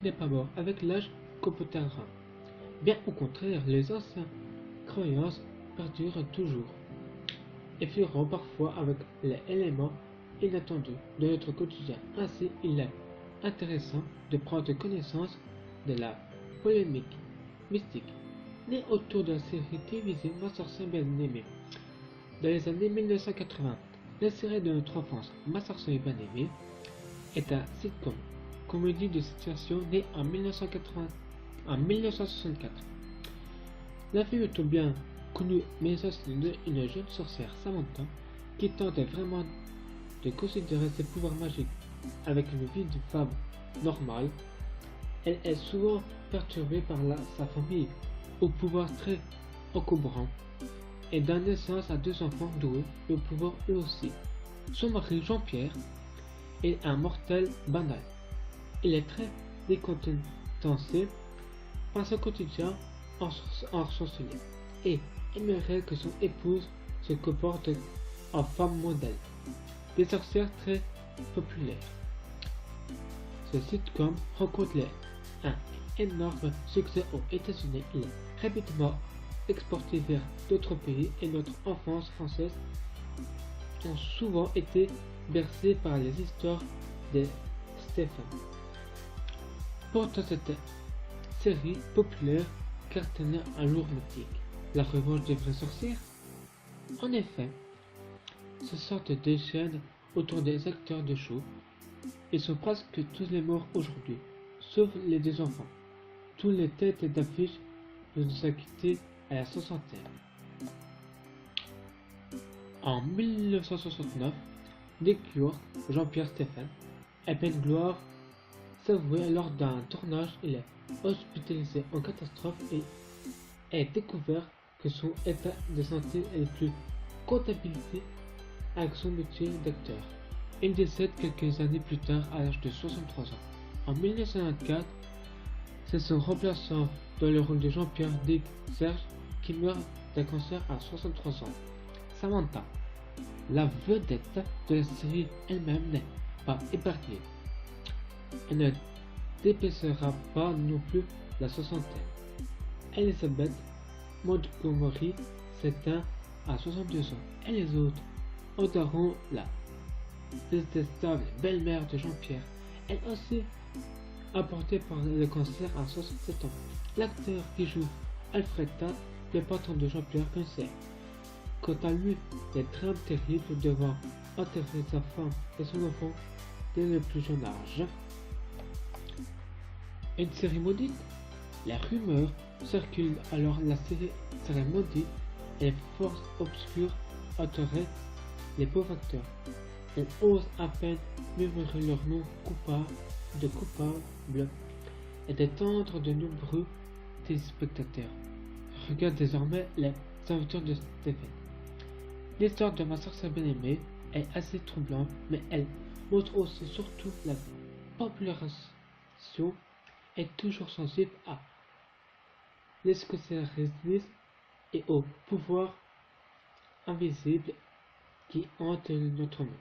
n'est pas mort avec l'âge qu'on peut atteindre. Bien au contraire, les anciennes croyances perdurent toujours et fuiront parfois avec les éléments inattendus de notre quotidien. Ainsi, il est intéressant de prendre connaissance de la polémique mystique née autour de la série télévisée Ma sorcière bien-aimée. Dans les années 1980, la série de notre enfance Ma sorcière bien-aimée est un sitcom, comédie de situation née en 1964. La fille est bien connue mais aussi une jeune sorcière Samantha qui tente vraiment de considérer ses pouvoirs magiques avec une vie de femme normale. Elle est souvent perturbée par sa famille au pouvoir très encombrant et donne naissance à deux enfants doués et au pouvoir eux aussi. Son mari Jean-Pierre est un mortel banal. Il est très décontenancé par son quotidien ensorcelé et aimerait que son épouse se comporte en femme modèle, des sorcières très populaires. Ce sitcom rencontre un énorme succès aux États-Unis. Il est rapidement exporté vers d'autres pays et notre enfance française ont souvent été bercées par les histoires de Stephen. Pourtant, cette série populaire cartonnait un lourd mythique, la revanche des vraies sorcières. En effet, ce sorte de chaîne autour des acteurs de show. Ils sont presque tous les morts aujourd'hui, sauf les deux enfants. Tous les têtes d'affiche nous ont quittés à la soixantaine. En 1969, Dick York, Jean-Pierre Stephen, à peine gloire s'avouait lors d'un tournage. Il est hospitalisé en catastrophe et est découvert que son état de santé est plus comptabilisé avec son métier d'acteur. Il décède quelques années plus tard à l'âge de 63 ans. En 1994, c'est son remplaçant dans le rôle de Jean-Pierre Dick Serge qui meurt d'un cancer à 63 ans. Samantha, la vedette de la série elle-même, n'est pas épargnée. Elle ne dépassera pas non plus la soixantaine. Elizabeth Montgomery s'éteint à 62 ans et les autres enterront la détestable belle-mère de Jean-Pierre, elle aussi emportée par le cancer à 67 ans. L'acteur qui joue Alfred Tat, le patron de Jean-Pierre Cancer, quant à lui, les drames terribles devant enterrer sa femme et son enfant dès le plus jeune âge. Une série maudite? La rumeur circule alors la série serait maudite et les forces obscures hanteraient les pauvres acteurs. On ose à peine murmurer leur nom coupable et d'étendre de nombreux téléspectateurs. Regarde désormais les aventures de Stephen. L'histoire de Ma sorcière bien-aimée est assez troublante, mais elle montre aussi surtout la population est toujours sensible à l'escroquerie et au pouvoir invisible qui hante notre monde.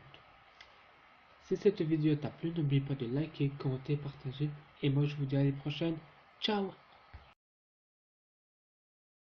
Si cette vidéo t'a plu, n'oublie pas de liker, commenter, partager et moi je vous dis à la prochaine. Ciao!